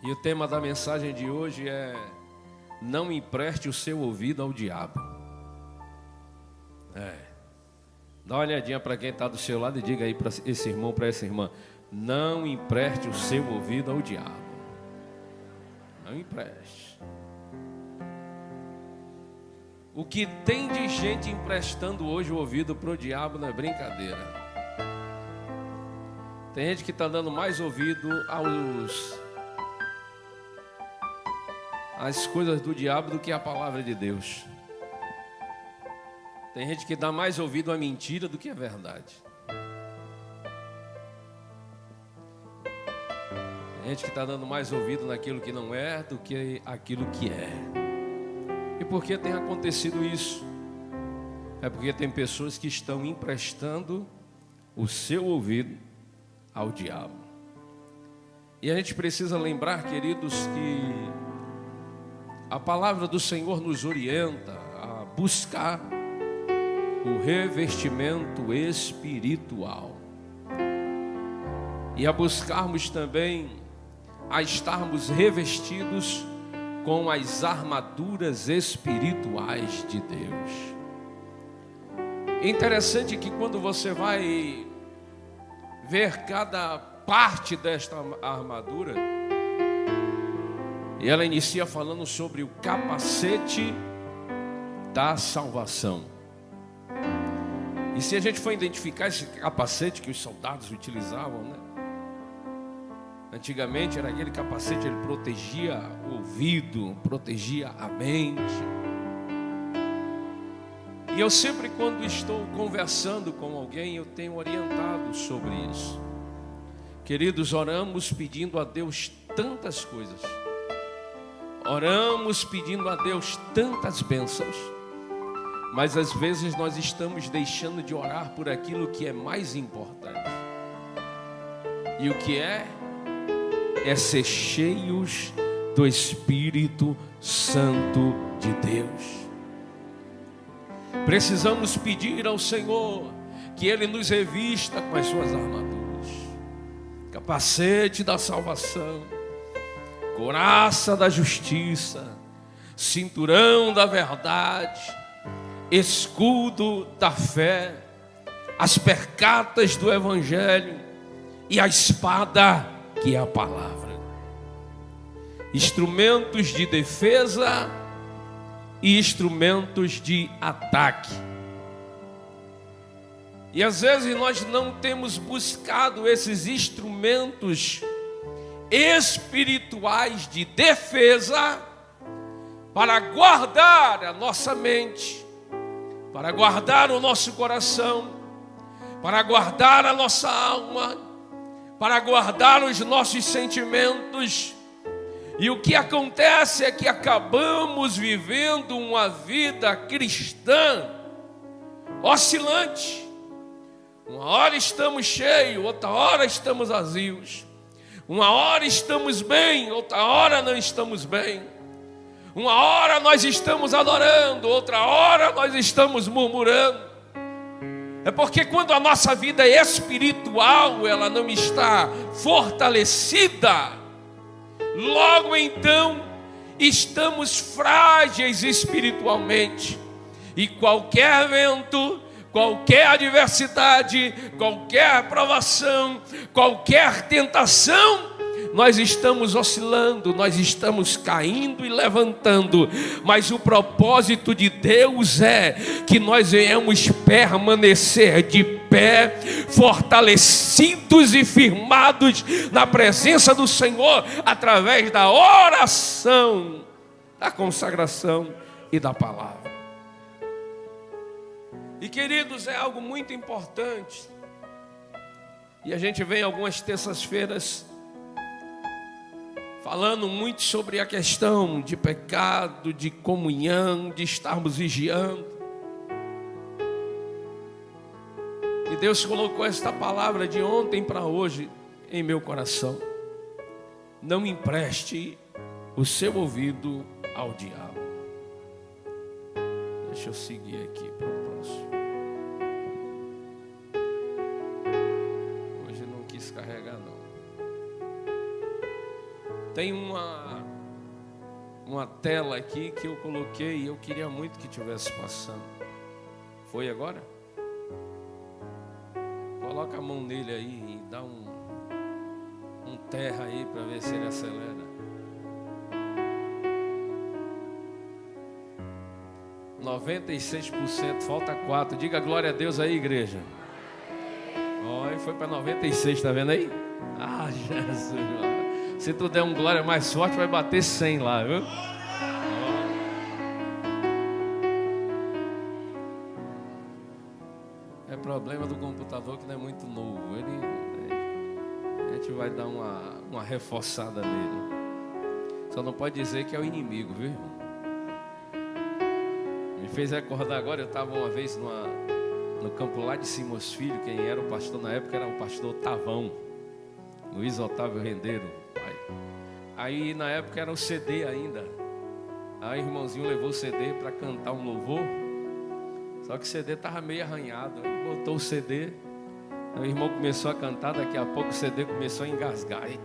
E o tema da mensagem de hoje é: não empreste o seu ouvido ao diabo. Dá uma olhadinha para quem está do seu lado e diga aí para esse irmão, para essa irmã: não empreste o seu ouvido ao diabo. Não empreste. O que tem de gente emprestando hoje o ouvido para o diabo não é brincadeira. Tem gente que está dando mais ouvido às coisas do diabo do que a palavra de Deus. Tem gente que dá mais ouvido à mentira do que à verdade. Tem gente que está dando mais ouvido naquilo que não é do que aquilo que é. E por que tem acontecido isso? É porque tem pessoas que estão emprestando o seu ouvido ao diabo. E a gente precisa lembrar, queridos, que a palavra do Senhor nos orienta a buscar o revestimento espiritual e a buscarmos também a estarmos revestidos com as armaduras espirituais de Deus. É interessante que quando você vai ver cada parte desta armadura, e ela inicia falando sobre o capacete da salvação. E se a gente for identificar esse capacete que os soldados utilizavam, né? Antigamente era aquele capacete, ele protegia o ouvido, protegia a mente. E eu sempre, quando estou conversando com alguém, eu tenho orientado sobre isso. Queridos, oramos pedindo a Deus tantas coisas. Oramos pedindo a Deus tantas bênçãos. Mas às vezes nós estamos deixando de orar por aquilo que é mais importante. E o que é ser cheios do Espírito Santo de Deus. Precisamos pedir ao Senhor que Ele nos revista com as suas armaduras. Capacete da salvação, couraça da justiça, cinturão da verdade, escudo da fé, as percatas do Evangelho e a espada que é a palavra. Instrumentos de defesa e instrumentos de ataque. E às vezes nós não temos buscado esses instrumentos espirituais de defesa para guardar a nossa mente, para guardar o nosso coração, para guardar a nossa alma, para guardar os nossos sentimentos. E o que acontece é que acabamos vivendo uma vida cristã oscilante. Uma hora estamos cheios, outra hora estamos vazios. Uma hora estamos bem, outra hora não estamos bem. Uma hora nós estamos adorando, outra hora nós estamos murmurando. É porque quando a nossa vida é espiritual, ela não está fortalecida, logo então estamos frágeis espiritualmente. E qualquer vento, qualquer adversidade, qualquer provação, qualquer tentação, nós estamos oscilando, nós estamos caindo e levantando, mas o propósito de Deus é que nós venhamos permanecer de pé, fortalecidos e firmados na presença do Senhor, através da oração, da consagração e da palavra. E queridos, é algo muito importante, e a gente vem algumas terças-feiras falando muito sobre a questão de pecado, de comunhão, de estarmos vigiando. E Deus colocou esta palavra de ontem para hoje em meu coração: não empreste o seu ouvido ao diabo. Deixa eu seguir aqui para o próximo. Hoje não quis carregar não. Tem uma tela aqui que eu coloquei e eu queria muito que tivesse passando. Foi agora? Coloca a mão nele aí e dá um terra aí para ver se ele acelera. 96%, falta 4%. Diga glória a Deus aí, igreja. Olha, foi para 96%, tá vendo aí? Ah, Jesus. Se tu der um glória mais forte, vai bater 100 lá, viu? É problema do computador que não é muito novo. A gente vai dar uma reforçada nele. Só não pode dizer que é o inimigo, viu, irmão? Me fez recordar agora, eu estava uma vez no campo lá de Simões Filho. Quem era o pastor na época era o pastor Tavão, Luiz Otávio Rendeiro. Aí na época era o CD ainda. Aí o irmãozinho levou o CD para cantar um louvor. Só que o CD estava meio arranhado. Aí botou o CD. Aí o irmão começou a cantar. Daqui a pouco o CD começou a engasgar. Aí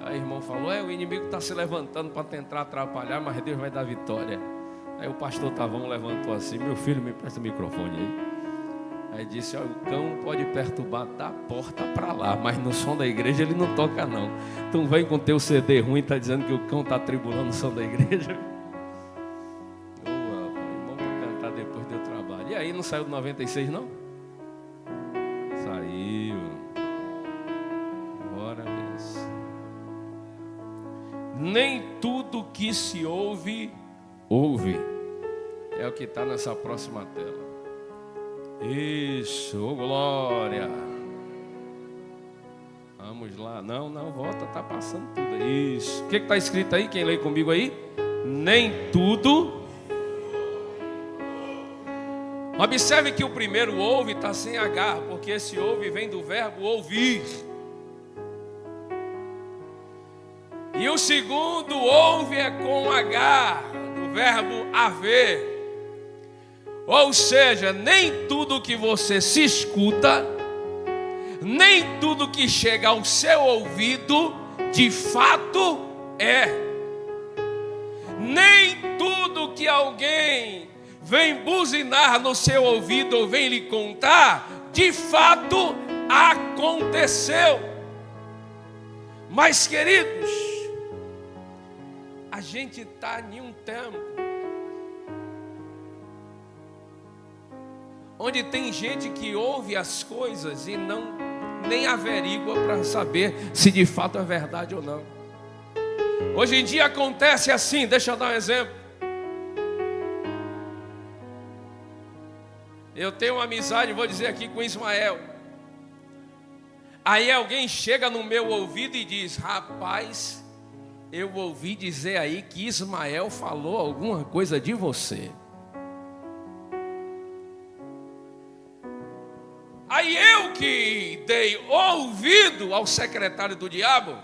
o irmão falou: o inimigo está se levantando para tentar atrapalhar, mas Deus vai dar vitória. Aí o pastor Tavão levantou assim: meu filho, me presta o microfone aí. Aí disse: o cão pode perturbar da porta para lá, mas no som da igreja ele não toca não. Tu vem com teu CD ruim, tá dizendo que o cão está atribulando o som da igreja. Irmão, para cantar depois deu trabalho. E aí, não saiu do 96 não? Saiu. Bora mesmo. Nem tudo que se ouve. É o que está nessa próxima tela. Isso, oh glória. Vamos lá. Não, volta, está passando tudo. Isso. O que está escrito aí? Quem lê comigo aí? Nem tudo. Observe que o primeiro ouve está sem H, porque esse ouve vem do verbo ouvir. E o segundo ouve é com H, do verbo haver. Ou seja, nem tudo que você se escuta, nem tudo que chega ao seu ouvido, de fato é. Nem tudo que alguém vem buzinar no seu ouvido ou vem lhe contar, de fato aconteceu. Mas, queridos, a gente está em um tempo onde tem gente que ouve as coisas e nem averigua para saber se de fato é verdade ou não. Hoje em dia acontece assim, deixa eu dar um exemplo. Eu tenho uma amizade, vou dizer aqui, com Ismael. Aí alguém chega no meu ouvido e diz: rapaz, eu ouvi dizer aí que Ismael falou alguma coisa de você. Aí eu que dei ouvido ao secretário do diabo,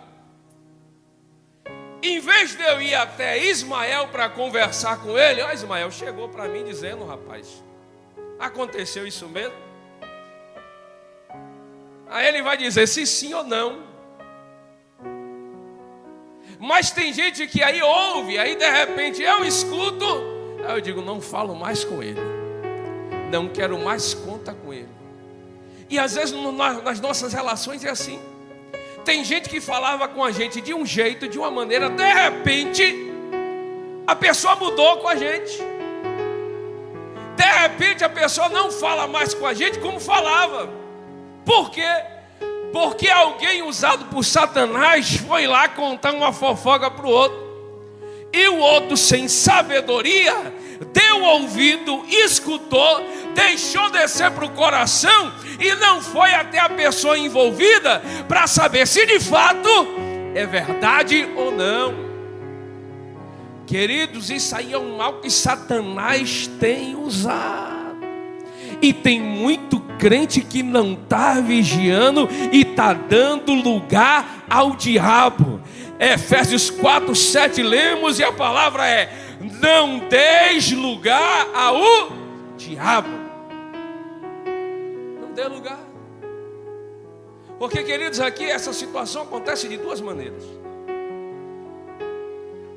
em vez de eu ir até Ismael para conversar com ele, Ismael chegou para mim dizendo: rapaz, aconteceu isso mesmo? Aí ele vai dizer se sim ou não. Mas tem gente que aí ouve, aí de repente eu escuto, aí eu digo: não falo mais com ele, não quero mais conta com ele. E às vezes nas nossas relações é assim. Tem gente que falava com a gente de um jeito, de uma maneira, de repente a pessoa mudou com a gente. De repente a pessoa não fala mais com a gente como falava. Por quê? Porque alguém usado por Satanás foi lá contar uma fofoca para o outro. E o outro, sem sabedoria, deu ouvido, escutou, deixou descer para o coração e não foi até a pessoa envolvida para saber se de fato é verdade ou não. Queridos, isso aí é um mal que Satanás tem usado. E tem muito crente que não está vigiando e está dando lugar ao diabo. Efésios 4:7 lemos e a palavra é: não deis lugar ao diabo. Não dê lugar. Porque, queridos, aqui essa situação acontece de duas maneiras.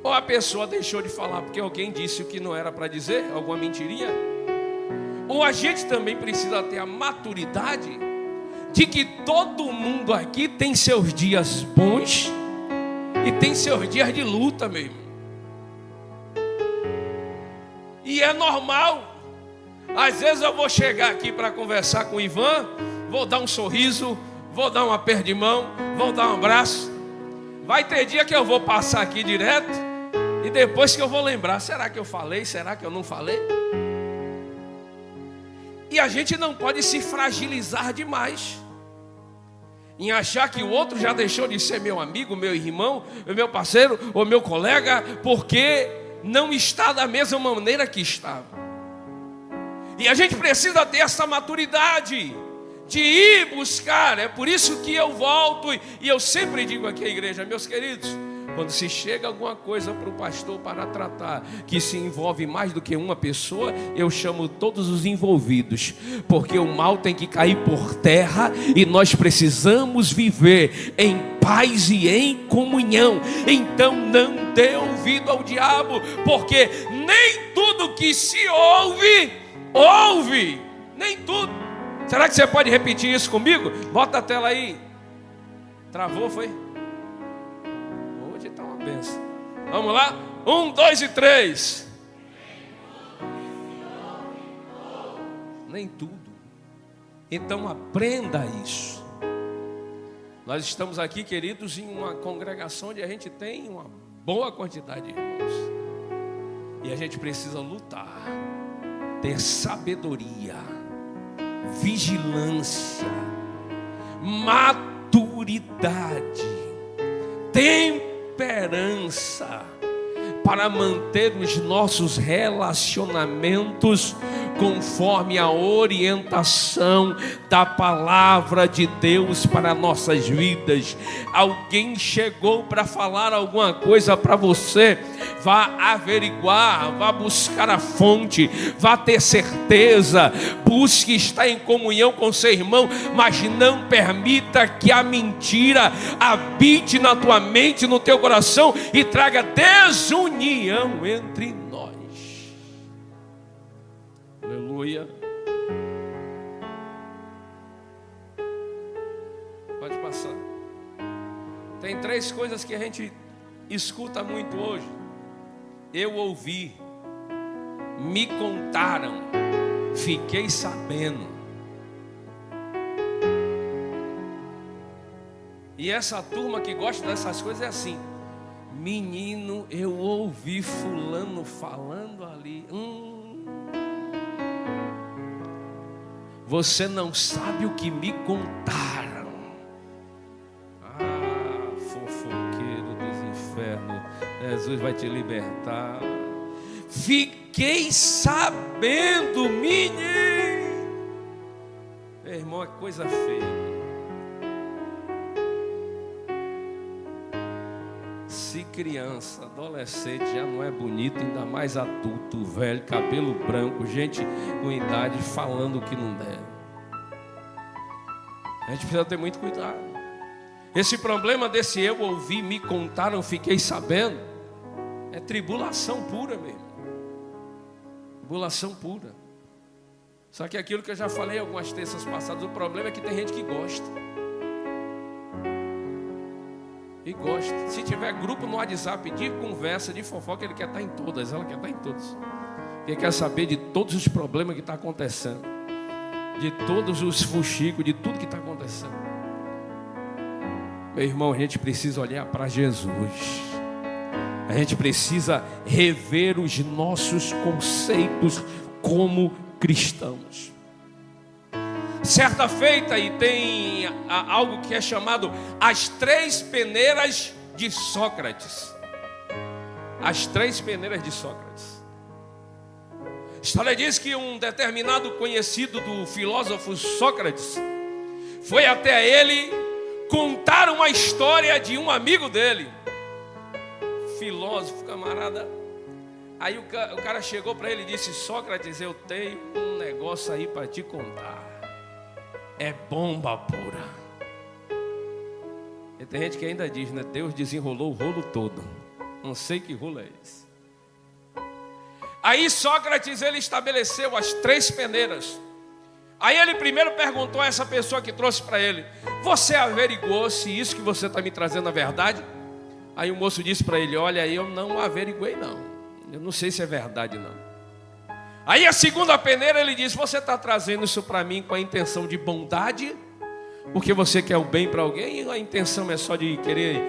Ou a pessoa deixou de falar porque alguém disse o que não era para dizer, alguma mentirinha. Ou a gente também precisa ter a maturidade de que todo mundo aqui tem seus dias bons e tem seus dias de luta mesmo. E é normal. Às vezes eu vou chegar aqui para conversar com o Ivan, vou dar um sorriso, vou dar um aperto de mão, vou dar um abraço. Vai ter dia que eu vou passar aqui direto e depois que eu vou lembrar, será que eu falei? Será que eu não falei? E a gente não pode se fragilizar demais em achar que o outro já deixou de ser meu amigo, meu irmão, meu parceiro ou meu colega, porque não está da mesma maneira que estava. E a gente precisa ter essa maturidade de ir buscar. É por isso que eu volto e eu sempre digo aqui à igreja, meus queridos, quando se chega alguma coisa para o pastor para tratar, que se envolve mais do que uma pessoa, eu chamo todos os envolvidos, porque o mal tem que cair por terra e nós precisamos viver em paz e em comunhão. Então não dê ouvido ao diabo, porque nem tudo que se ouve, nem tudo. Será que você pode repetir isso comigo? Bota a tela aí. Travou, foi? Hoje está uma benção. Vamos lá? 1, 2 e 3. Nem tudo. Então aprenda isso. Nós estamos aqui, queridos, em uma congregação onde a gente tem uma boa quantidade de irmãos. E a gente precisa lutar, ter sabedoria, vigilância, maturidade, temperança, para manter os nossos relacionamentos conforme a orientação da palavra de Deus para nossas vidas. Alguém chegou para falar alguma coisa para você, vá averiguar, vá buscar a fonte, vá ter certeza, busque estar em comunhão com seu irmão, mas não permita que a mentira habite na tua mente, no teu coração e traga desunião entre nós. Aleluia. Pode passar. Tem 3 coisas que a gente escuta muito hoje. Eu ouvi, me contaram, fiquei sabendo. E essa turma que gosta dessas coisas é assim: menino, eu ouvi fulano falando ali. Você não sabe o que me contaram. Ah, fofoqueiro dos infernos, Jesus vai te libertar. Fiquei sabendo, menino. Meu irmão, é coisa feia. Se criança, adolescente já não é bonito, ainda mais adulto, velho, cabelo branco, gente com idade falando o que não deve. A gente precisa ter muito cuidado. Esse problema desse eu ouvi, me contaram, fiquei sabendo, é tribulação pura mesmo. Tribulação pura. Só que aquilo que eu já falei algumas terças passadas, o problema é que tem gente que gosta. E gosta. Se tiver grupo no WhatsApp de conversa, de fofoca, ele quer estar em todas, ela quer estar em todas. Ele quer saber de todos os problemas que estão acontecendo, de todos os fuxicos, de tudo que está acontecendo. Meu irmão, a gente precisa olhar para Jesus. A gente precisa rever os nossos conceitos como cristãos. Certa feita, e tem algo que é chamado as 3 peneiras de Sócrates. As 3 peneiras de Sócrates. A história diz que um determinado conhecido do filósofo Sócrates foi até ele contar uma história de um amigo dele. Filósofo, camarada. Aí o cara chegou para ele e disse: Sócrates, eu tenho um negócio aí para te contar. É bomba pura. E tem gente que ainda diz, né? Deus desenrolou o rolo todo. Não sei que rolo é esse. Aí Sócrates, ele estabeleceu as 3 peneiras. Aí ele primeiro perguntou a essa pessoa que trouxe para ele: você averiguou se isso que você está me trazendo é verdade? Aí o moço disse para ele: olha, eu não averiguei não. Eu não sei se é verdade não. Aí a segunda peneira ele disse: você está trazendo isso para mim com a intenção de bondade? Porque você quer o bem para alguém? E a intenção é só de querer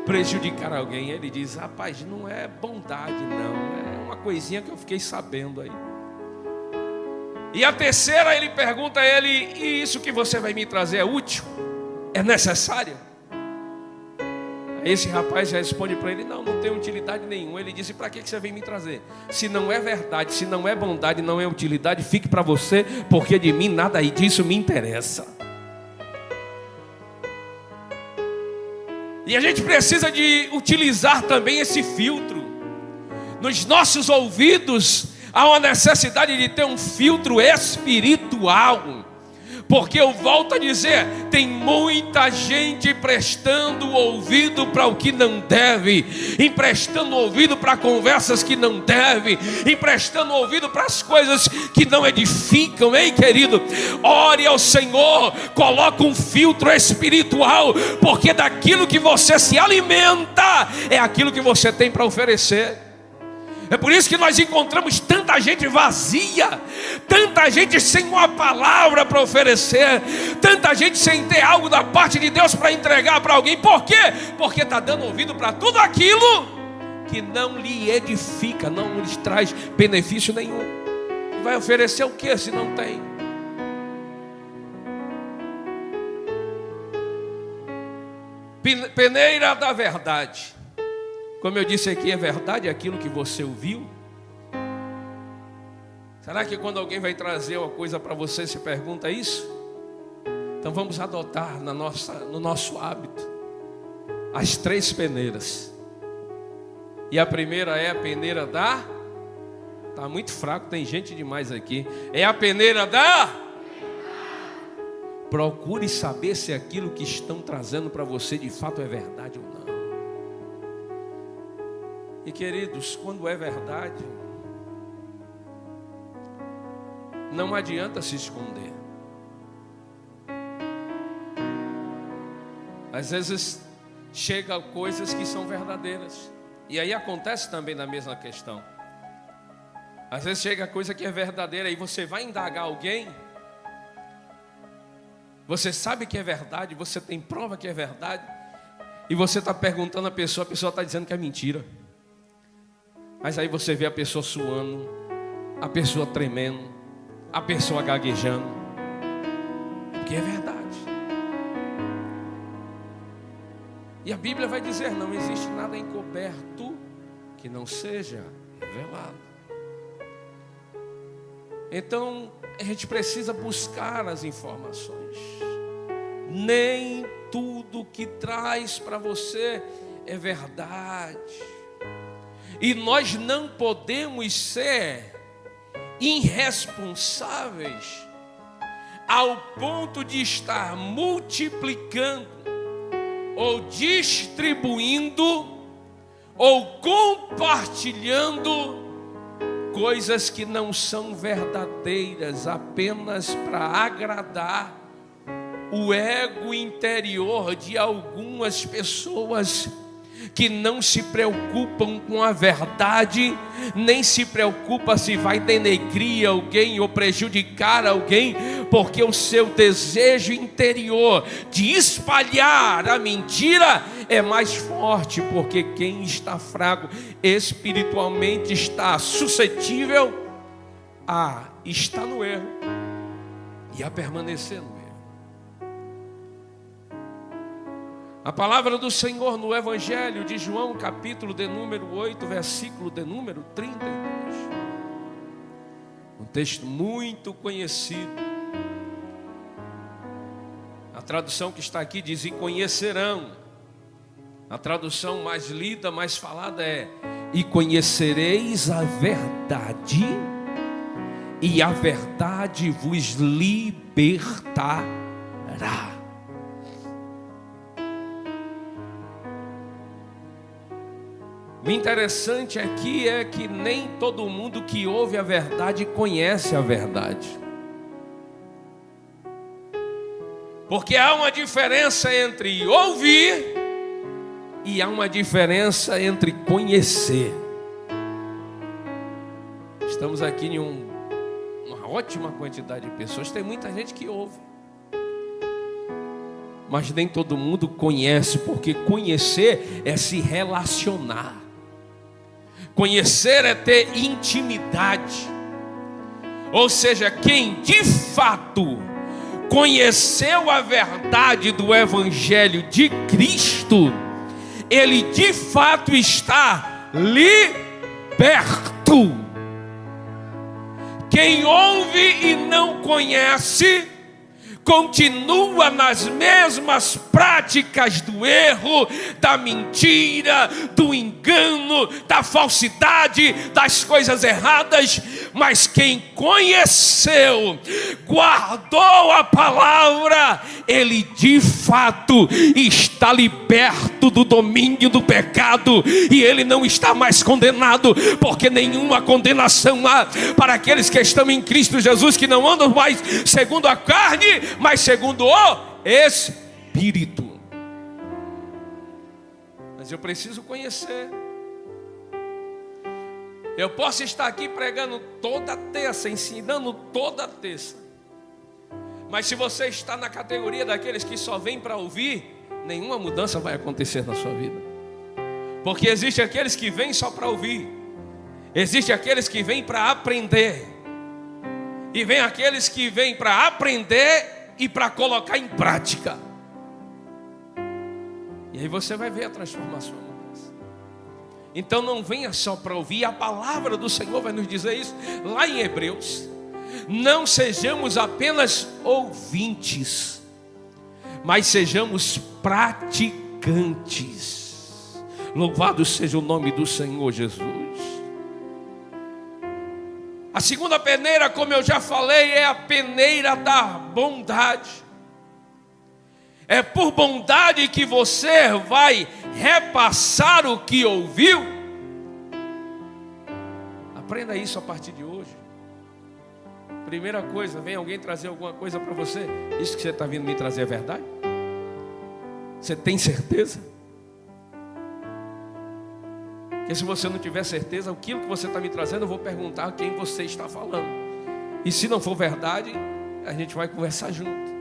prejudicar alguém? Ele diz: rapaz, não é bondade não. É uma coisinha que eu fiquei sabendo aí. E a terceira ele pergunta a ele: e isso que você vai me trazer é útil? É necessário? Esse rapaz responde para ele: não, não tem utilidade nenhuma. Ele disse: para que você vem me trazer? Se não é verdade, se não é bondade, não é utilidade, fique para você, porque de mim nada disso me interessa. E a gente precisa de utilizar também esse filtro. Nos nossos ouvidos há uma necessidade de ter um filtro espiritual. Porque eu volto a dizer, tem muita gente emprestando o ouvido para o que não deve, emprestando o ouvido para conversas que não deve, emprestando o ouvido para as coisas que não edificam. Ei, querido, ore ao Senhor, coloque um filtro espiritual, porque daquilo que você se alimenta é aquilo que você tem para oferecer. É por isso que nós encontramos tanta gente vazia, tanta gente sem uma palavra para oferecer, tanta gente sem ter algo da parte de Deus para entregar para alguém. Por quê? Porque está dando ouvido para tudo aquilo que não lhe edifica, não lhes traz benefício nenhum. E vai oferecer o que se não tem? Peneira da verdade. Como eu disse aqui, é verdade aquilo que você ouviu? Será que quando alguém vai trazer uma coisa para você, se pergunta isso? Então vamos adotar no nosso hábito as 3 peneiras. E a primeira é a peneira da... Está muito fraco, tem gente demais aqui. É a peneira da... Procure saber se aquilo que estão trazendo para você de fato é verdade ou não. E queridos, quando é verdade, não adianta se esconder. Às vezes chegam coisas que são verdadeiras, e aí acontece também na mesma questão. Às vezes chega coisa que é verdadeira e você vai indagar alguém, você sabe que é verdade, você tem prova que é verdade, e você está perguntando a pessoa está dizendo que é mentira. Mas aí você vê a pessoa suando, a pessoa tremendo, a pessoa gaguejando, porque é verdade. E a Bíblia vai dizer: não existe nada encoberto que não seja revelado. Então a gente precisa buscar as informações. Nem tudo que traz para você é verdade. E nós não podemos ser irresponsáveis ao ponto de estar multiplicando, ou distribuindo, ou compartilhando coisas que não são verdadeiras, apenas para agradar o ego interior de algumas pessoas que não se preocupam com a verdade, nem se preocupa se vai denegrir alguém ou prejudicar alguém, porque o seu desejo interior de espalhar a mentira é mais forte, porque quem está fraco espiritualmente está suscetível a estar no erro e a permanecer no erro. A palavra do Senhor no Evangelho de João, capítulo de número 8, versículo de número 32. Um texto muito conhecido. A tradução que está aqui diz: e conhecerão. A tradução mais lida, mais falada é: e conhecereis a verdade, e a verdade vos libertará. O interessante aqui é que nem todo mundo que ouve a verdade conhece a verdade. Porque há uma diferença entre ouvir e há uma diferença entre conhecer. Estamos aqui em uma ótima quantidade de pessoas. Tem muita gente que ouve, mas nem todo mundo conhece, porque conhecer é se relacionar. Conhecer é ter intimidade. Ou seja, quem de fato conheceu a verdade do Evangelho de Cristo, ele de fato está liberto. Quem ouve e não conhece, continua nas mesmas práticas do erro, da mentira, do engano, da falsidade, das coisas erradas. Mas quem conheceu, guardou a palavra, ele de fato está liberto do domínio do pecado, e ele não está mais condenado, porque nenhuma condenação há para aqueles que estão em Cristo Jesus, que não andam mais segundo a carne, mas segundo o Espírito. Mas eu preciso conhecer. Eu posso estar aqui pregando toda terça, ensinando toda terça, mas se você está na categoria daqueles que só vêm para ouvir, nenhuma mudança vai acontecer na sua vida. Porque existe aqueles que vêm só para ouvir, existe aqueles que vêm para aprender, e vem aqueles que vêm para aprender e para colocar em prática. E aí você vai ver a transformação. Então não venha só para ouvir. A palavra do Senhor vai nos dizer isso lá em Hebreus. Não sejamos apenas ouvintes, mas sejamos praticantes. Louvado seja o nome do Senhor Jesus. A segunda peneira, como eu já falei, é a peneira da bondade. É por bondade que você vai repassar o que ouviu. Aprenda isso a partir de hoje. Primeira coisa, vem alguém trazer alguma coisa para você. Isso que você está vindo me trazer é verdade? Você tem certeza? Porque se você não tiver certeza, aquilo que você está me trazendo, eu vou perguntar a quem você está falando. E se não for verdade, a gente vai conversar junto.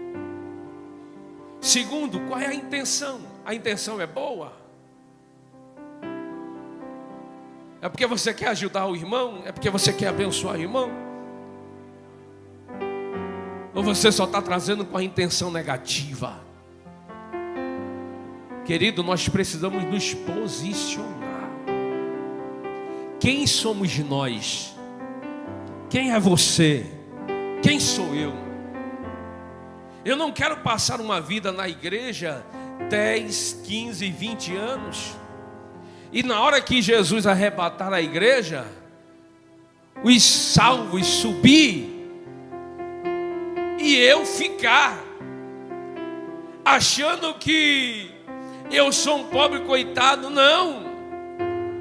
Segundo, qual é a intenção? A intenção é boa? É porque você quer ajudar o irmão? É porque você quer abençoar o irmão? Ou você só está trazendo com a intenção negativa? Querido, nós precisamos nos posicionar. Quem somos nós? Quem é você? Quem sou eu? Eu não quero passar uma vida na igreja 10, 15, 20 anos, e na hora que Jesus arrebatar a igreja, os salvos subir e eu ficar achando que eu sou um pobre coitado. Não.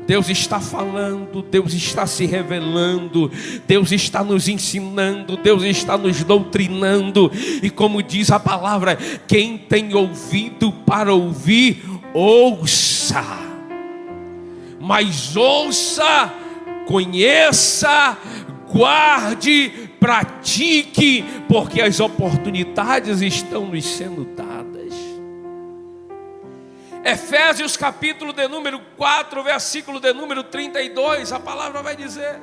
Deus está falando, Deus está se revelando, Deus está nos ensinando, Deus está nos doutrinando. E como diz a palavra, quem tem ouvido para ouvir, ouça. Mas ouça, conheça, guarde, pratique, porque as oportunidades estão nos sendo dadas. Efésios capítulo de número 4, versículo de número 32, a palavra vai dizer: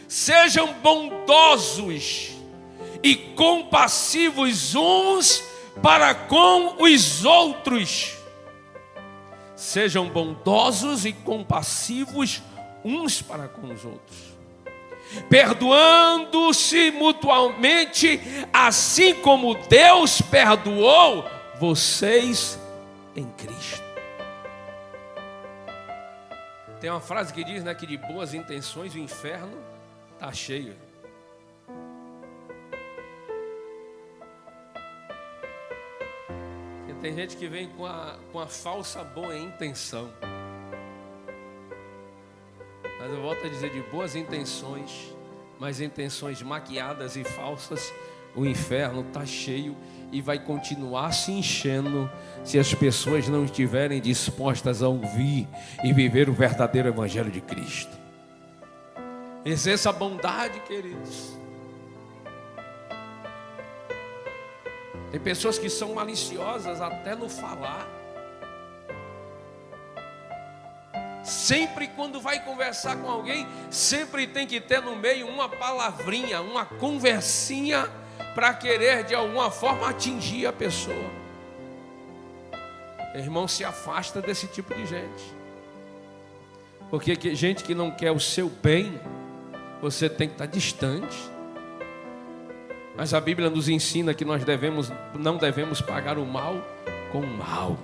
sejam bondosos e compassivos uns para com os outros. Sejam bondosos e compassivos uns para com os outros, perdoando-se mutuamente, assim como Deus perdoou vocês em Cristo. Tem uma frase que diz, né, que de boas intenções o inferno está cheio. E tem gente que vem com a falsa boa intenção. Mas eu volto a dizer, de boas intenções, mas intenções maquiadas e falsas, o inferno está cheio e vai continuar se enchendo se as pessoas não estiverem dispostas a ouvir e viver o verdadeiro Evangelho de Cristo. Exerça a bondade, queridos. Tem pessoas que são maliciosas até no falar. Sempre quando vai conversar com alguém, sempre tem que ter no meio uma palavrinha, uma conversinha para querer de alguma forma atingir a pessoa. Irmão, se afasta desse tipo de gente. Porque gente que não quer o seu bem, você tem que estar distante. Mas a Bíblia nos ensina que nós não devemos pagar o mal com o mal.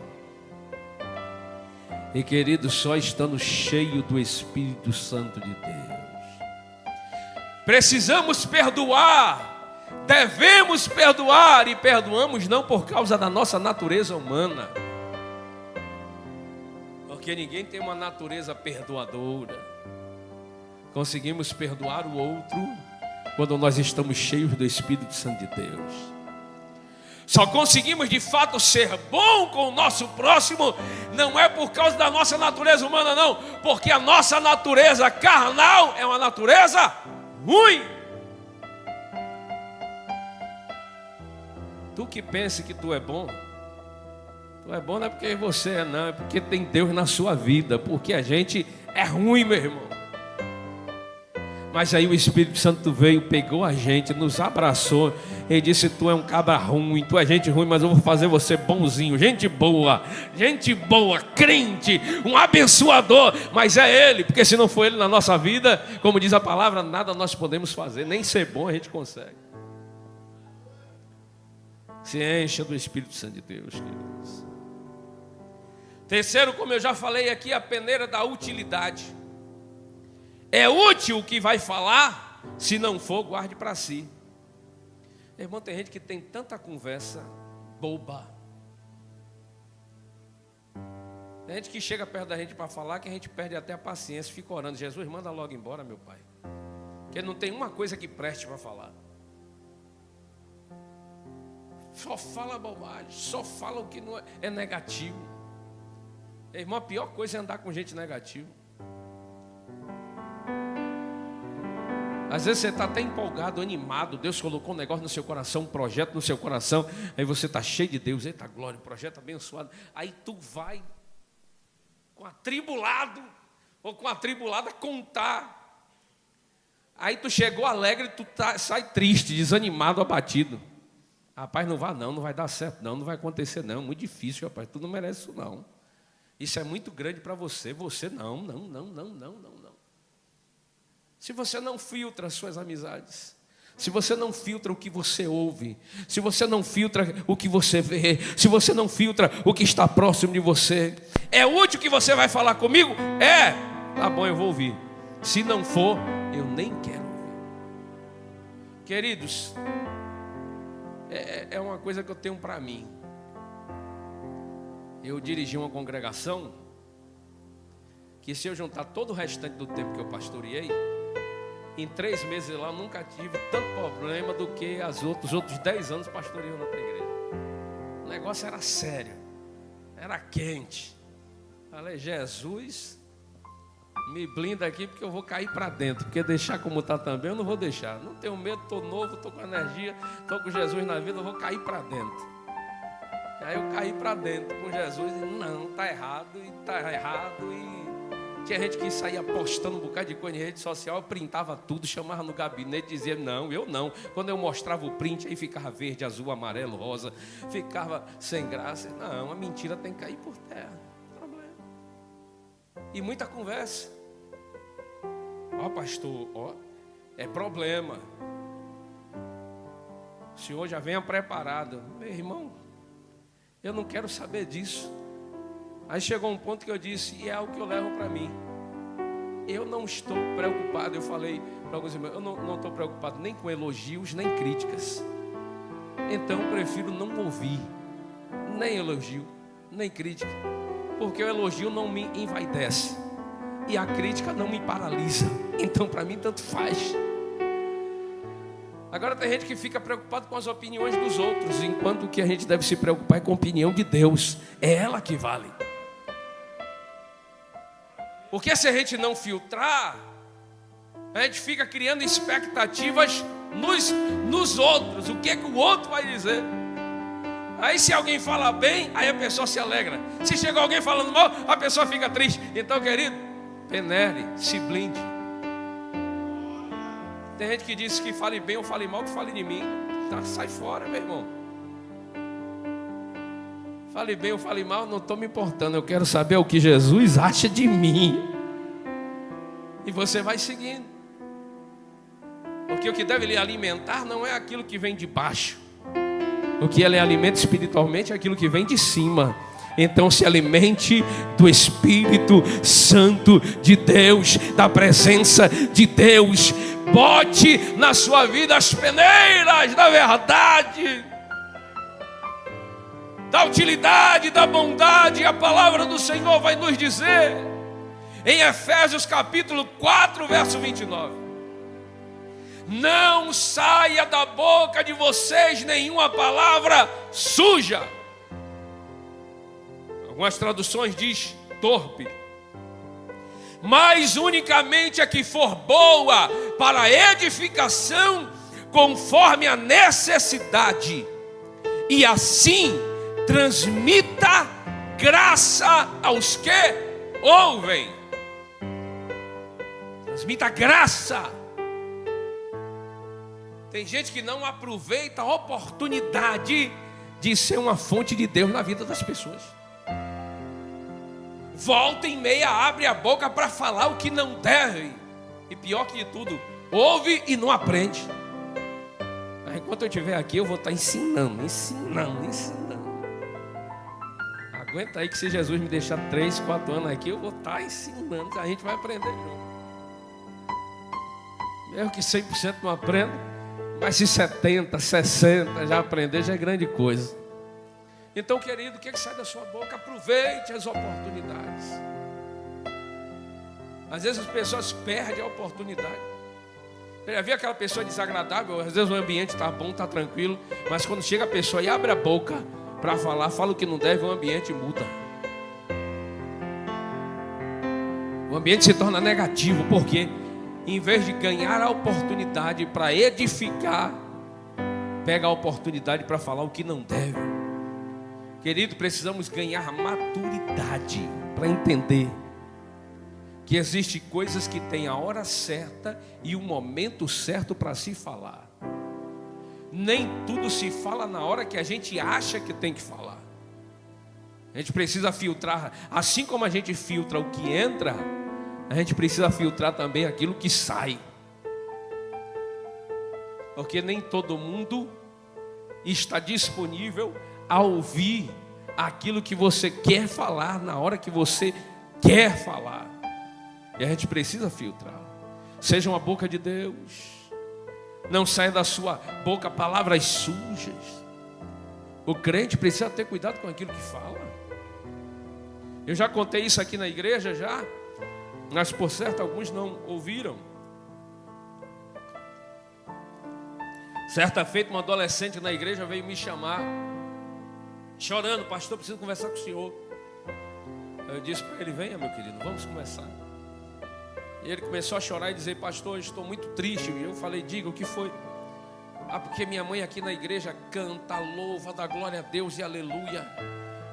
E querido, só estando cheio do Espírito Santo de Deus. Precisamos perdoar. Devemos perdoar. E perdoamos não por causa da nossa natureza humana. Porque ninguém tem uma natureza perdoadora. Conseguimos perdoar o outro quando nós estamos cheios do Espírito Santo de Deus. Só conseguimos de fato ser bom com o nosso próximo, não é por causa da nossa natureza humana, não, porque a nossa natureza carnal é uma natureza ruim. Tu que pensa que tu é bom não é porque você é, não, é porque tem Deus na sua vida, porque a gente é ruim, meu irmão. Mas aí o Espírito Santo veio, pegou a gente, nos abraçou e disse: tu é um cabra ruim, tu é gente ruim, mas eu vou fazer você bonzinho, gente boa, crente, um abençoador. Mas é Ele, porque se não for Ele na nossa vida, como diz a palavra, nada nós podemos fazer, nem ser bom a gente consegue. Se encha do Espírito Santo de Deus, queridos. Terceiro, como eu já falei aqui, a peneira da utilidade. É útil o que vai falar, se não for, guarde para si. Irmão, tem gente que tem tanta conversa boba. Tem gente que chega perto da gente para falar que a gente perde até a paciência, fica orando: Jesus, manda logo embora, meu pai. Porque não tem uma coisa que preste para falar. Só fala bobagem, só fala o que não é negativo. Irmão, a pior coisa é andar com gente negativa. Às vezes você está até empolgado, animado. Deus colocou um negócio no seu coração, um projeto no seu coração. Aí você está cheio de Deus. Eita glória, projeto abençoado. Aí tu vai com atribulado ou com atribulada contar. Aí tu chegou alegre, tu sai triste, desanimado, abatido. Rapaz, não vai não, não vai dar certo não, não vai acontecer não. Muito difícil, rapaz, tu não merece isso não. Isso é muito grande para você. Você não. Se você não filtra as suas amizades, se você não filtra o que você ouve, se você não filtra o que você vê, se você não filtra o que está próximo de você, é útil que você vai falar comigo? É, tá bom, eu vou ouvir. Se não for, eu nem quero ouvir. Queridos, é uma coisa que eu tenho para mim. Eu dirigi uma congregação que, se eu juntar todo o restante do tempo que eu pastoreei, em 3 meses lá eu nunca tive tanto problema do que os outros 10 anos pastoreando na outra igreja. O negócio era sério, era quente. Falei: Jesus, me blinda aqui porque eu vou cair para dentro, porque deixar como está também eu não vou deixar. Não tenho medo, estou novo, estou com energia, estou com Jesus na vida, eu vou cair para dentro. Aí eu caí para dentro com Jesus e não, está errado, e tinha gente que saía postando um bocado de coisa em rede social, eu printava tudo, chamava no gabinete, dizia não, eu não. Quando eu mostrava o print, aí ficava verde, azul, amarelo, rosa, ficava sem graça. Não, a mentira tem que cair por terra, não tem problema. E muita conversa. Ó pastor, ó, é problema. O senhor já venha preparado. Meu irmão, eu não quero saber disso. Aí chegou um ponto que eu disse, e é algo que eu levo para mim: eu não estou preocupado. Eu falei para alguns irmãos: eu não estou preocupado nem com elogios, nem críticas. Então eu prefiro não ouvir nem elogio, nem crítica, porque o elogio não me envaidece e a crítica não me paralisa. Então para mim tanto faz. Agora tem gente que fica preocupado com as opiniões dos outros, enquanto que a gente deve se preocupar é com a opinião de Deus. É ela que vale. Porque se a gente não filtrar, a gente fica criando expectativas nos outros. O que é que o outro vai dizer? Aí se alguém fala bem, aí a pessoa se alegra. Se chega alguém falando mal, a pessoa fica triste. Então, querido, penere, se blinde. Tem gente que diz que fale bem ou fale mal, que fale de mim. Tá, sai fora, meu irmão. Fale bem ou fale mal, não estou me importando. Eu quero saber o que Jesus acha de mim. E você vai seguindo. Porque o que deve lhe alimentar não é aquilo que vem de baixo. O que ele alimenta espiritualmente é aquilo que vem de cima. Então se alimente do Espírito Santo de Deus, da presença de Deus. Bote na sua vida as peneiras da verdade, da utilidade, da bondade. A palavra do Senhor vai nos dizer em Efésios capítulo 4, verso 29: não saia da boca de vocês nenhuma palavra suja. Algumas traduções diz torpe, mas unicamente a que for boa para edificação, conforme a necessidade, e assim transmita graça aos que ouvem. Transmita graça. Tem gente que não aproveita a oportunidade de ser uma fonte de Deus na vida das pessoas. Volta e meia abre a boca para falar o que não deve. E pior que tudo, ouve e não aprende. Mas enquanto eu estiver aqui, eu vou estar ensinando. Aguenta aí que se Jesus me deixar 3, 4 anos aqui, eu vou estar ensinando. A gente vai aprender junto. Mesmo que 100% não aprenda, mas se 70, 60 já aprender, já é grande coisa. Então, querido, o que sai da sua boca? Aproveite as oportunidades. Às vezes as pessoas perdem a oportunidade. Você já viu aquela pessoa desagradável? Às vezes o ambiente está bom, está tranquilo, mas quando chega a pessoa e abre a boca para falar, fala o que não deve, o ambiente muda. O ambiente se torna negativo, porque em vez de ganhar a oportunidade para edificar, pega a oportunidade para falar o que não deve. Querido, precisamos ganhar maturidade para entender que existem coisas que têm a hora certa e o momento certo para se falar. Nem tudo se fala na hora que a gente acha que tem que falar. A gente precisa filtrar, assim como a gente filtra o que entra, a gente precisa filtrar também aquilo que sai. Porque nem todo mundo está disponível a ouvir aquilo que você quer falar na hora que você quer falar. E a gente precisa filtrar. Seja uma boca de Deus. Não saia da sua boca palavras sujas. O crente precisa ter cuidado com aquilo que fala. Eu já contei isso aqui na igreja já, mas por certo alguns não ouviram. Certa feita, uma adolescente na igreja veio me chamar, chorando: pastor, preciso conversar com o senhor. Eu disse para ele: venha, meu querido, vamos conversar. E ele começou a chorar e dizer: pastor, eu estou muito triste. E eu falei: diga, o que foi? Ah, porque minha mãe aqui na igreja canta, louva, dá glória a Deus e aleluia,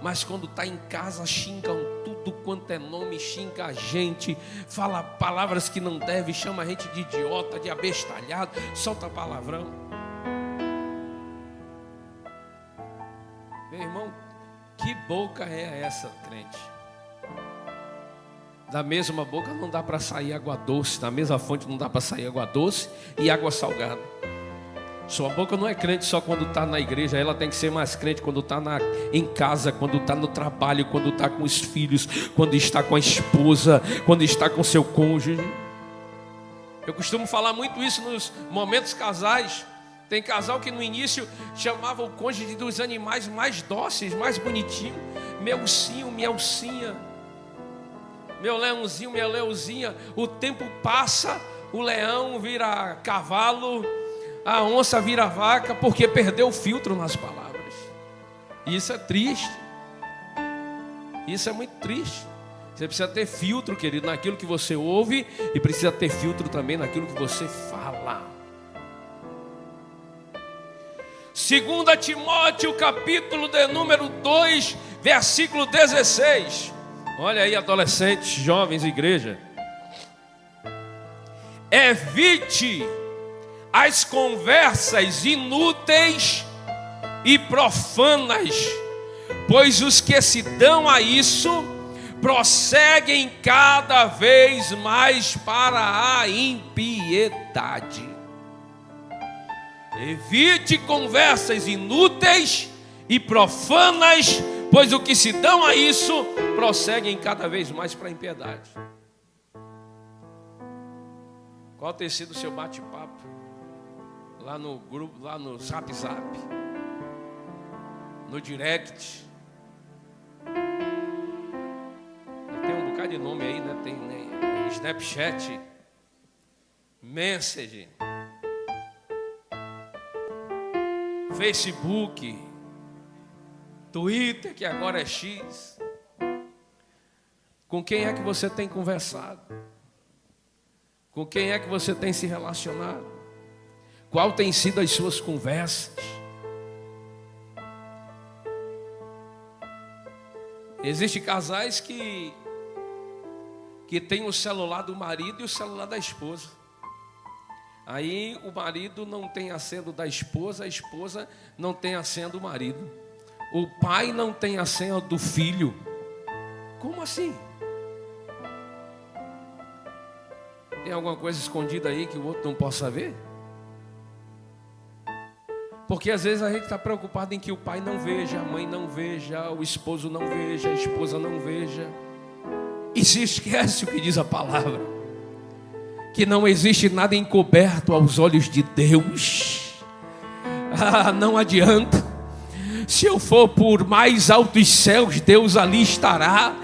mas quando está em casa xingam tudo quanto é nome, xinga a gente, fala palavras que não deve, chama a gente de idiota, de abestalhado, solta palavrão. Meu irmão, que boca é essa, crente? Da mesma boca não dá para sair água doce, da mesma fonte não dá para sair água doce e água salgada. Sua boca não é crente só quando está na igreja, ela tem que ser mais crente quando está em casa, quando está no trabalho, quando está com os filhos, quando está com a esposa, quando está com seu cônjuge. Eu costumo falar muito isso nos momentos casais. Tem casal que no início chamava o cônjuge dos animais mais dóceis, mais bonitinho, meu ursinho, minha ursinha. meu leãozinho, minha leãozinha, o tempo passa, o leão vira cavalo, a onça vira vaca, porque perdeu o filtro nas palavras. E isso é triste. Isso é muito triste. Você precisa ter filtro, querido, naquilo que você ouve, e precisa ter filtro também naquilo que você fala. 2 Timóteo, capítulo de número 2, versículo 16. Olha aí, adolescentes, jovens, igreja. Evite as conversas inúteis e profanas, pois os que se dão a isso prosseguem cada vez mais para a impiedade. Evite conversas inúteis e profanas, pois os que se dão a isso prosseguem cada vez mais para a impiedade. Qual tem sido o seu bate-papo lá no grupo, lá no Zap, no direct? Tem um bocado de nome aí, né? Tem Snapchat, Message, Facebook, Twitter, que agora é X. Com quem é que você tem conversado? Com quem é que você tem se relacionado? Qual tem sido as suas conversas? Existem casais que tem o celular do marido e o celular da esposa. Aí o marido não tem a senha da esposa, a esposa não tem a senha do marido. O pai não tem a senha do filho. Como assim? Tem alguma coisa escondida aí que o outro não possa ver? Porque às vezes a gente está preocupado em que o pai não veja, a mãe não veja, o esposo não veja, a esposa não veja. E se esquece o que diz a palavra, que não existe nada encoberto aos olhos de Deus. Não adianta. Se eu for por mais altos céus, Deus ali estará.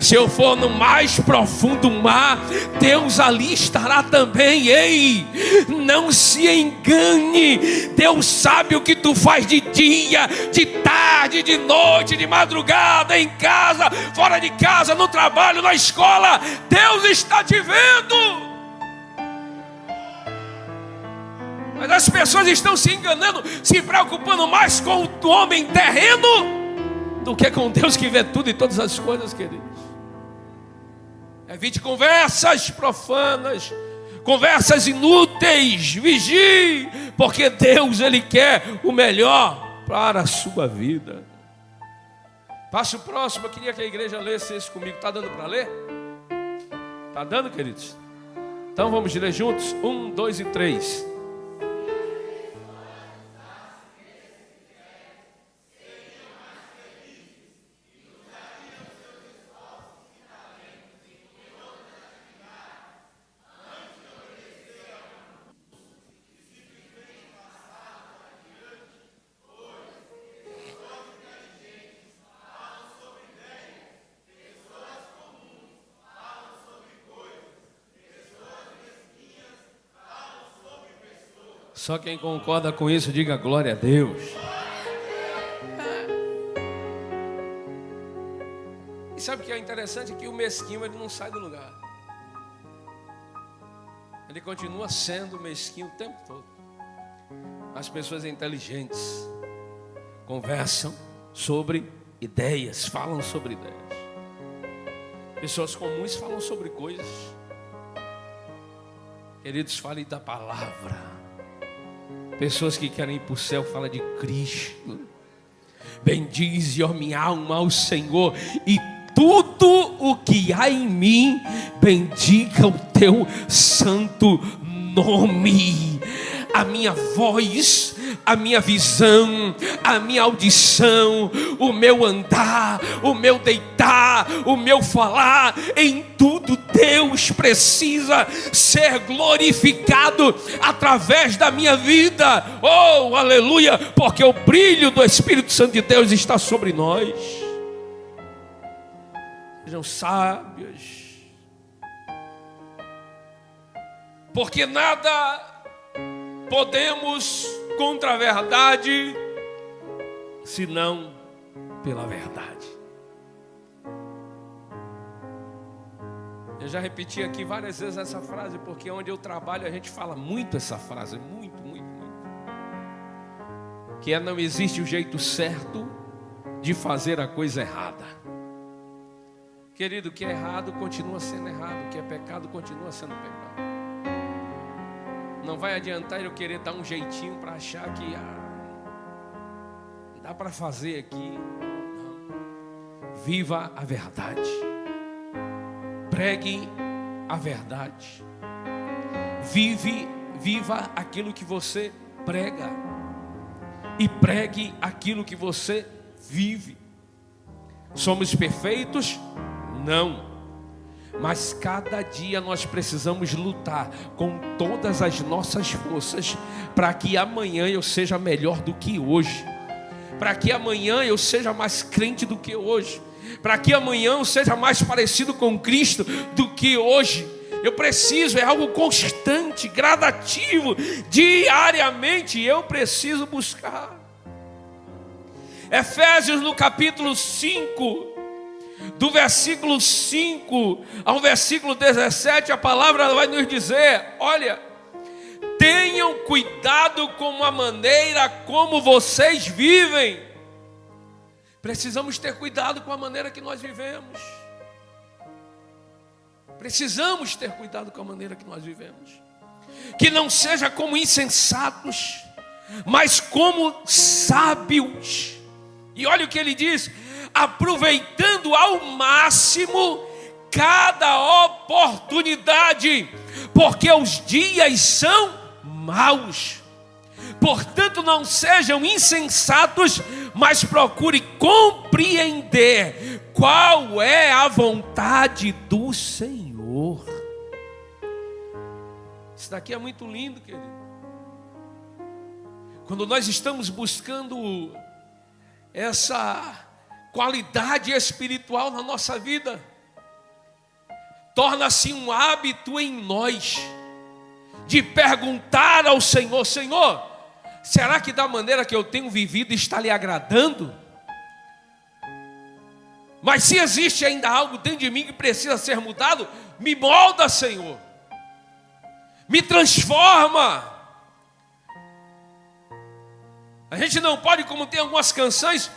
Se eu for no mais profundo mar, Deus ali estará também. Ei, não se engane. Deus sabe o que tu faz de dia, de tarde, de noite, de madrugada, em casa, fora de casa, no trabalho, na escola. Deus está te vendo. Mas as pessoas estão se enganando, se preocupando mais com o homem terreno do que com Deus que vê tudo e todas as coisas, queridos. Evite conversas profanas, conversas inúteis. Vigie, porque Deus, Ele quer o melhor para a sua vida. Passo próximo, eu queria que a igreja lesse isso comigo. Está dando para ler? Está dando, queridos? Então vamos ler juntos? 1, 2 e 3. Só quem concorda com isso, diga glória a Deus. E sabe o que é interessante? É que o mesquinho, ele não sai do lugar. Ele continua sendo mesquinho o tempo todo. As pessoas inteligentes conversam sobre ideias, falam sobre ideias. Pessoas comuns falam sobre coisas. Queridos, falem da palavra. Pessoas que querem ir para o céu falam de Cristo. Bendize, ó minha alma, ao Senhor, e tudo o que há em mim, bendiga o teu santo nome. A minha voz, a minha visão, a minha audição, o meu andar, o meu deitar, o meu falar, em tudo Deus precisa ser glorificado através da minha vida. Oh, aleluia, porque o brilho do Espírito Santo de Deus está sobre nós. Sejam sábios, Porque nada podemos contra a verdade, senão pela verdade. Eu já repeti aqui várias vezes essa frase, porque onde eu trabalho a gente fala muito essa frase, muito, muito, muito. Que é: não existe o jeito certo de fazer a coisa errada. Querido, o que é errado continua sendo errado, o que é pecado continua sendo pecado. Não vai adiantar eu querer dar um jeitinho para achar que dá para fazer aqui. Não. Viva a verdade. Pregue a verdade. Viva aquilo que você prega. E pregue aquilo que você vive. Somos perfeitos? Não. Mas cada dia nós precisamos lutar com todas as nossas forças para que amanhã eu seja melhor do que hoje. Para que amanhã eu seja mais crente do que hoje. Para que amanhã eu seja mais parecido com Cristo do que hoje. Eu preciso, é algo constante, gradativo, diariamente eu preciso buscar. Efésios no capítulo 5, do versículo 5 ao versículo 17, a palavra vai nos dizer: olha, tenham cuidado com a maneira como vocês vivem. Precisamos ter cuidado com a maneira que nós vivemos. Precisamos ter cuidado com a maneira que nós vivemos. Que não seja como insensatos, mas como sábios. E olha o que ele diz: aproveitando ao máximo cada oportunidade, porque os dias são maus. Portanto, não sejam insensatos, mas procure compreender qual é a vontade do Senhor. Isso daqui é muito lindo, querido. Quando nós estamos buscando essa qualidade espiritual na nossa vida, torna-se um hábito em nós de perguntar ao Senhor: Senhor, será que da maneira que eu tenho vivido está lhe agradando? Mas se existe ainda algo dentro de mim que precisa ser mudado, me molda, Senhor, me transforma. A gente não pode, como tem algumas canções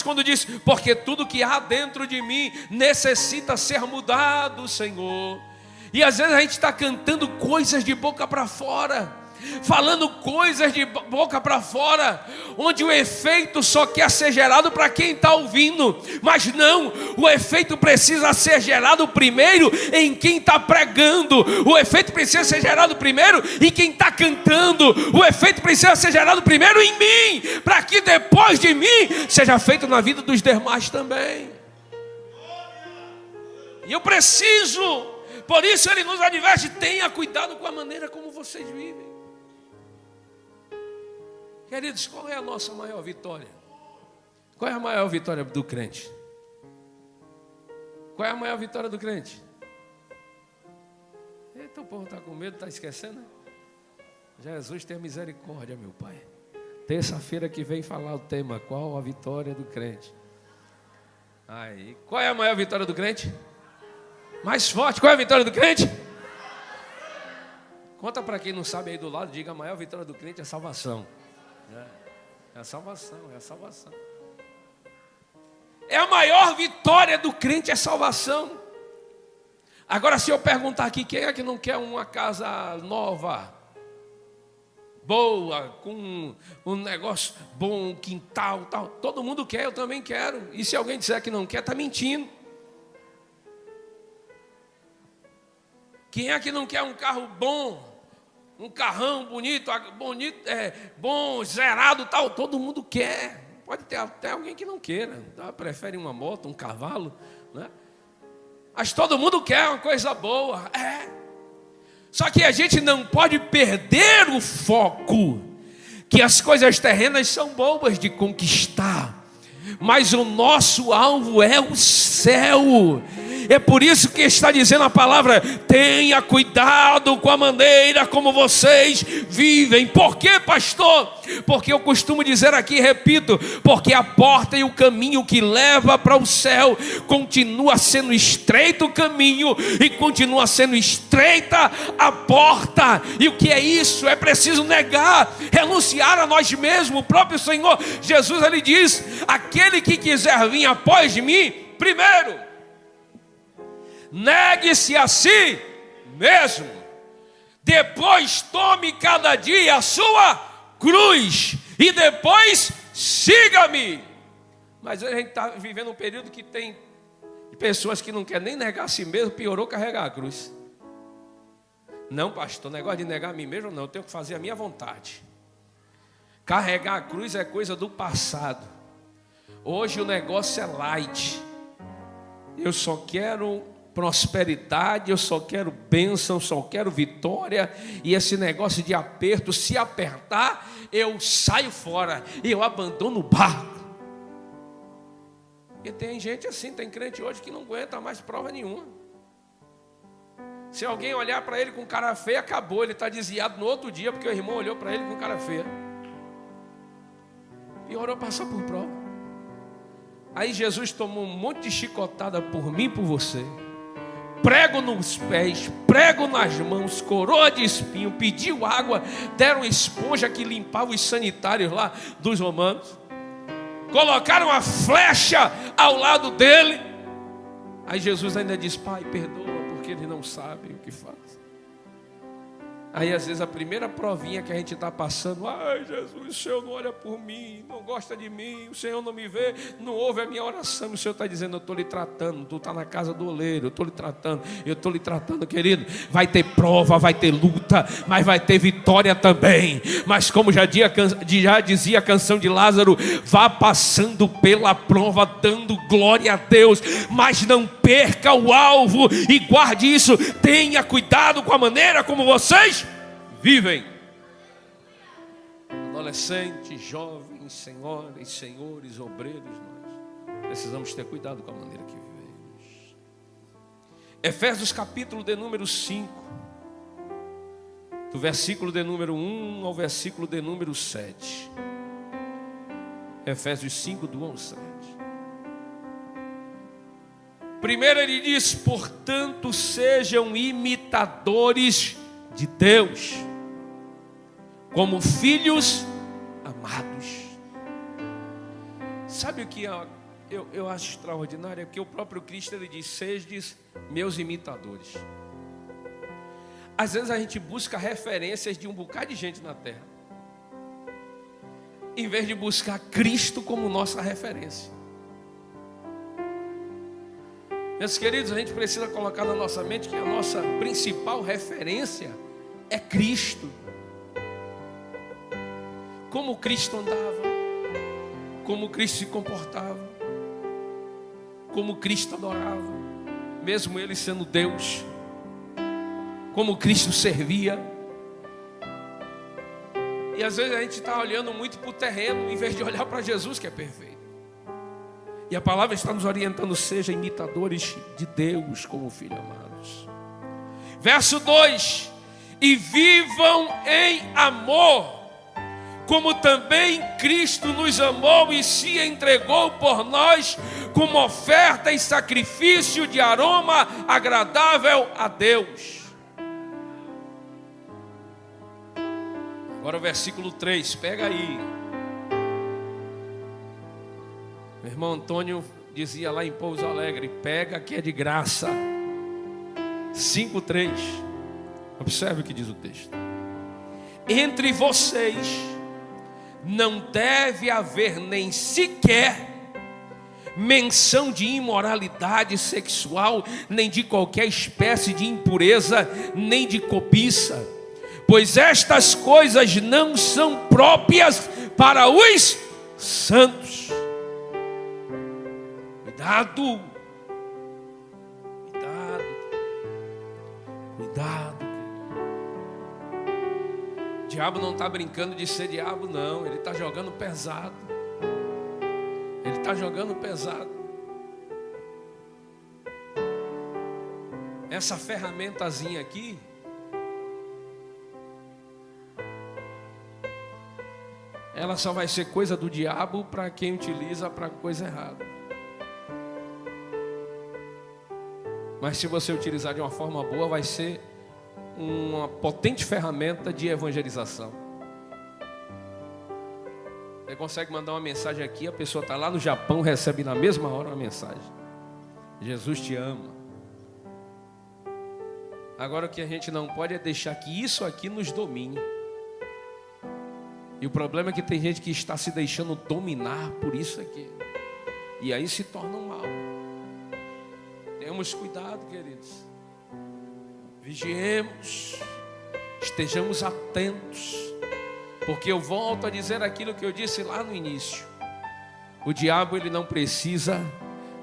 quando diz: porque tudo que há dentro de mim necessita ser mudado, Senhor. E às vezes a gente está cantando coisas de boca para fora, falando coisas de boca para fora, onde o efeito só quer ser gerado para quem está ouvindo. Mas não, o efeito precisa ser gerado primeiro em quem está pregando. O efeito precisa ser gerado primeiro em quem está cantando. O efeito precisa ser gerado primeiro em mim, para que depois de mim seja feito na vida dos demais também. E eu preciso, por isso ele nos adverte: tenha cuidado com a maneira como vocês vivem. Queridos, qual é a nossa maior vitória? Qual é a maior vitória do crente? Qual é a maior vitória do crente? Eita, o povo está com medo, está esquecendo, né? Jesus, tenha misericórdia, meu Pai. Terça-feira que vem falar o tema: qual a vitória do crente? Aí, qual é a maior vitória do crente? Mais forte, qual é a vitória do crente? Conta para quem não sabe aí do lado, diga: a maior vitória do crente é a salvação. É a salvação, é a salvação. É a maior vitória do crente, é a salvação. Agora, se eu perguntar aqui, quem é que não quer uma casa nova, boa, com um negócio bom, um quintal, tal? Todo mundo quer, eu também quero. E se alguém disser que não quer, está mentindo. Quem é que não quer um carro bom, um carrão bonito, bom, zerado, tal? Todo mundo quer. Pode ter até alguém que não queira, tá? Prefere uma moto, um cavalo, né? Mas todo mundo quer uma coisa boa. Só que a gente não pode perder o foco, que as coisas terrenas são bobas de conquistar, mas o nosso alvo é o céu. É por isso que está dizendo a palavra: tenha cuidado com a maneira como vocês vivem. Por quê, pastor? Porque eu costumo dizer aqui, repito, porque a porta e o caminho que leva para o céu continua sendo estreito o caminho e continua sendo estreita a porta. E o que é isso? É preciso negar, renunciar a nós mesmos. O próprio Senhor Jesus, ele diz: aquele que quiser vir após de mim, primeiro negue-se a si mesmo, depois tome cada dia a sua cruz e depois siga-me. Mas a gente está vivendo um período que tem pessoas que não querem nem negar a si mesmo, piorou carregar a cruz. Não, pastor, negócio de negar a mim mesmo não, eu tenho que fazer a minha vontade. Carregar a cruz é coisa do passado. Hoje o negócio é light. Eu só quero prosperidade, eu só quero bênção, só quero vitória. E esse negócio de aperto, se apertar, eu saio fora, eu abandono o barco. E tem gente assim, tem crente hoje que não aguenta mais prova nenhuma. Se alguém olhar para ele com cara feia, acabou, ele está desviado no outro dia, porque o irmão olhou para ele com cara feia. E orou passar por prova. Aí Jesus tomou um monte de chicotada por mim e por você. Prego nos pés, prego nas mãos, coroa de espinho, pediu água, deram esponja que limpava os sanitários lá dos romanos. Colocaram a flecha ao lado dele. Aí Jesus ainda diz: Pai, perdoa, porque eles não sabem o que fazem. Aí às vezes a primeira provinha que a gente está passando: ai Jesus, o Senhor não olha por mim, não gosta de mim, o Senhor não me vê, não ouve a minha oração. O Senhor está dizendo: eu estou lhe tratando, tu está na casa do oleiro, eu estou lhe tratando, querido. Vai ter prova, vai ter luta, mas vai ter vitória também. Mas como já dizia a canção de Lázaro, vá passando pela prova, dando glória a Deus, mas não perca o alvo e guarde isso. Tenha cuidado com a maneira como vocês vivem. Adolescentes, jovens, senhoras, senhores, obreiros, nós precisamos ter cuidado com a maneira que vivemos. Efésios capítulo de número 5, do versículo de número 1 ao versículo de número 7. Efésios 5, do 1 ao 7. Primeiro ele diz: portanto sejam imitadores de Deus, como filhos amados. Sabe o que eu acho extraordinário? É porque o próprio Cristo, ele diz: sejam meus imitadores. Às vezes a gente busca referências de um bocado de gente na terra, em vez de buscar Cristo como nossa referência. Meus queridos, a gente precisa colocar na nossa mente que a nossa principal referência é Cristo. Como Cristo andava, como Cristo se comportava, como Cristo adorava, mesmo Ele sendo Deus, como Cristo servia. E às vezes a gente está olhando muito para o terreno, em vez de olhar para Jesus, que é perfeito. E a palavra está nos orientando: sejam imitadores de Deus como filhos amados. Verso 2: e vivam em amor, como também Cristo nos amou e se entregou por nós, como oferta e sacrifício de aroma agradável a Deus. Agora o versículo 3, pega aí. Meu irmão Antônio dizia lá em Pouso Alegre: pega que é de graça. 5:3. Observe o que diz o texto: entre vocês não deve haver nem sequer menção de imoralidade sexual, nem de qualquer espécie de impureza, nem de cobiça, pois estas coisas não são próprias para os santos. Cuidado, cuidado. O diabo não está brincando de ser diabo, não. Ele está jogando pesado. Ele está jogando pesado. essa ferramentazinha aqui, ela só vai ser coisa do diabo para quem utiliza para coisa errada. Mas se você utilizar de uma forma boa, vai ser uma potente ferramenta de evangelização. Você consegue mandar uma mensagem aqui, a pessoa está lá no Japão, recebe na mesma hora uma mensagem: Jesus te ama. Agora o que a gente não pode é deixar que isso aqui nos domine. E o problema é que tem gente que está se deixando dominar por isso aqui, e aí se torna um mal. Tenhamos cuidado, queridos. Vigiemos, estejamos atentos, porque eu volto a dizer aquilo que eu disse lá no início: o diabo, ele não precisa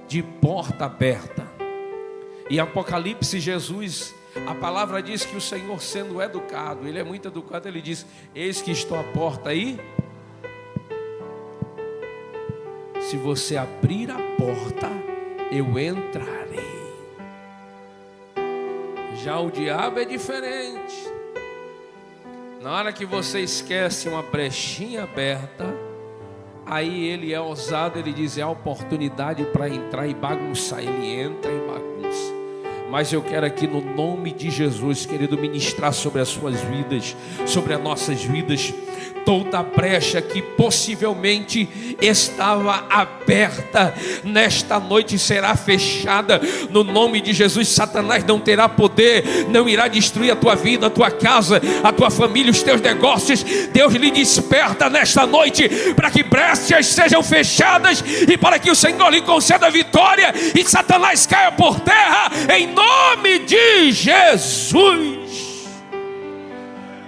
de porta aberta. Em Apocalipse, Jesus, a palavra diz que o Senhor, sendo educado, ele é muito educado, ele diz: eis que estou à porta aí. Se você abrir a porta, eu entrarei. Já o diabo é diferente. Na hora que você esquece uma brechinha aberta, aí ele é ousado, ele diz: é a oportunidade para entrar e bagunçar. Ele entra e bagunça. Mas eu quero aqui, no nome de Jesus, querido, ministrar sobre as suas vidas, sobre as nossas vidas, toda a brecha que possivelmente estava aberta, nesta noite será fechada, no nome de Jesus. Satanás não terá poder, não irá destruir a tua vida, a tua casa, a tua família, os teus negócios. Deus lhe desperta nesta noite para que brechas sejam fechadas e para que o Senhor lhe conceda vitória e Satanás caia por terra, em nome de Jesus.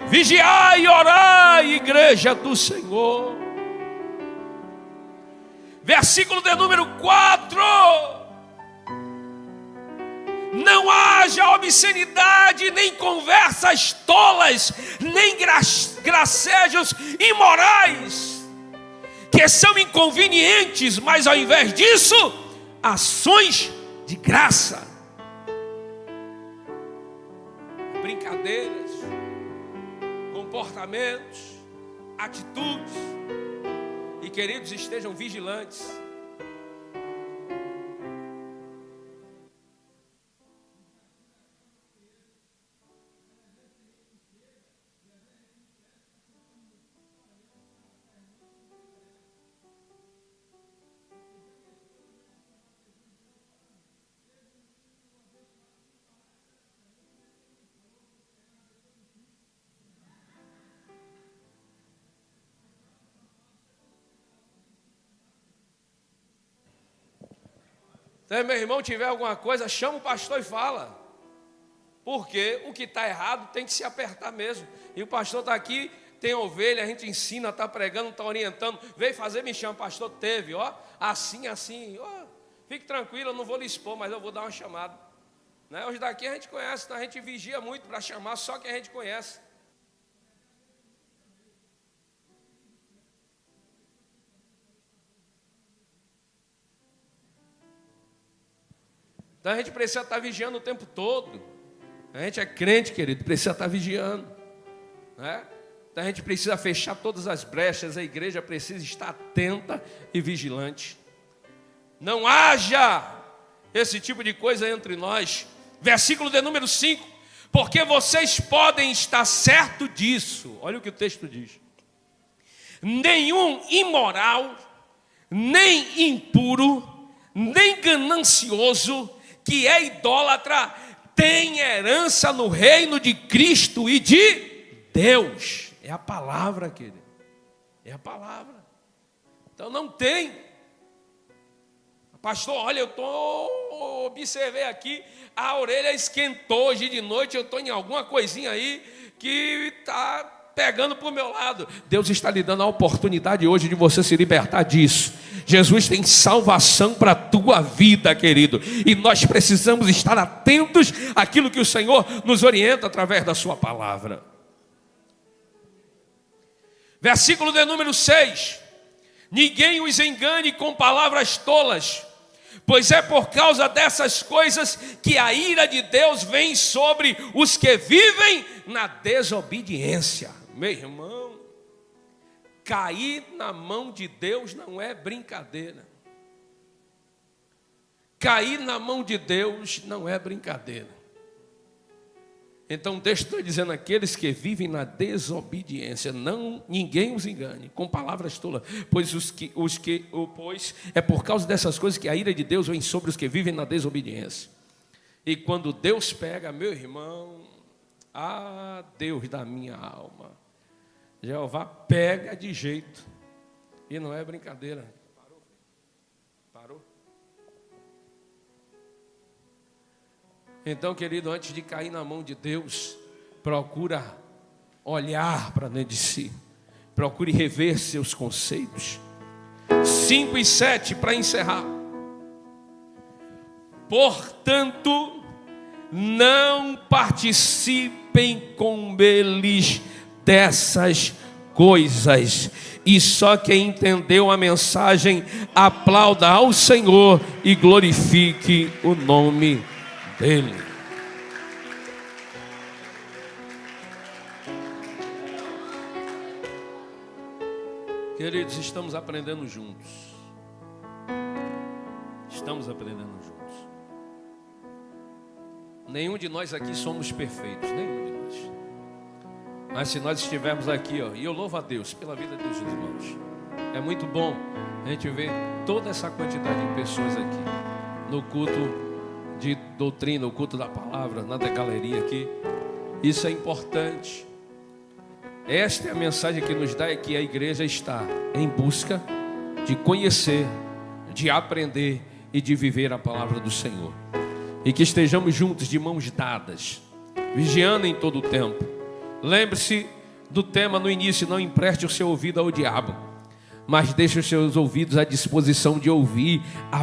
Vigiai e orai, igreja do Senhor. Versículo de número 4. Não haja obscenidade, nem conversas tolas, nem gracejos imorais, que são inconvenientes, mas ao invés disso, ações de graça. Brincadeiras, comportamentos, atitudes. E queridos, estejam vigilantes. Se meu irmão tiver alguma coisa, chama o pastor e fala. Porque o que está errado tem que se apertar mesmo. E o pastor está aqui, tem ovelha, a gente ensina, está pregando, está orientando. Veio fazer, me chama, pastor, teve, ó, assim, ó, fique tranquilo, eu não vou lhe expor, mas eu vou dar uma chamada. Né? Hoje daqui a gente conhece, então a gente vigia muito para chamar só quem a gente conhece. Então a gente precisa estar vigiando o tempo todo. A gente é crente, querido, precisa estar vigiando, né? Então a gente precisa fechar todas as brechas. A igreja precisa estar atenta e vigilante. Não haja esse tipo de coisa entre nós. Versículo de número 5. Porque vocês podem estar certo disso. Olha o que o texto diz: nenhum imoral, nem impuro, nem ganancioso, que é idólatra, tem herança no reino de Cristo e de Deus. É a palavra, querido. É a Então não tem. Pastor, olha, observei aqui, a orelha esquentou hoje de noite, eu estou em alguma coisinha aí que está pegando para o meu lado. Deus está lhe dando a oportunidade hoje de você se libertar disso. Jesus tem salvação para a tua vida, querido. E nós precisamos estar atentos àquilo que o Senhor nos orienta através da sua palavra. Versículo de número 6. Ninguém os engane com palavras tolas, Pois é por causa dessas coisas que a ira de Deus vem sobre os que vivem na desobediência. Meu irmão, cair na mão de Deus não é brincadeira. Cair na mão de Deus não é brincadeira. Então o texto está dizendo: aqueles que vivem na desobediência, ninguém os engane com palavras tolas, pois é por causa dessas coisas que a ira de Deus vem sobre os que vivem na desobediência. E quando Deus pega, meu irmão, Deus da minha alma, Jeová pega de jeito, e não é brincadeira. Parou? Então, querido, antes de cair na mão de Deus, procura olhar para dentro de si, procure rever seus conceitos. 5 e 7 para encerrar. Portanto, não participem com eles dessas coisas, e só quem entendeu a mensagem aplauda ao Senhor e glorifique o nome dele. Queridos, estamos aprendendo juntos. Estamos aprendendo juntos. Nenhum de nós aqui somos perfeitos, nenhum de nós. Mas se nós estivermos aqui, e eu louvo a Deus pela vida dos irmãos. É muito bom a gente ver toda essa quantidade de pessoas aqui no culto de doutrina, o culto da palavra, na galeria aqui. Isso é importante. Esta é a mensagem que nos dá, é que a igreja está em busca de conhecer, de aprender e de viver a palavra do Senhor. E que estejamos juntos de mãos dadas, vigiando em todo o tempo. Lembre-se do tema no início: não empreste o seu ouvido ao diabo, mas deixe os seus ouvidos à disposição de ouvir a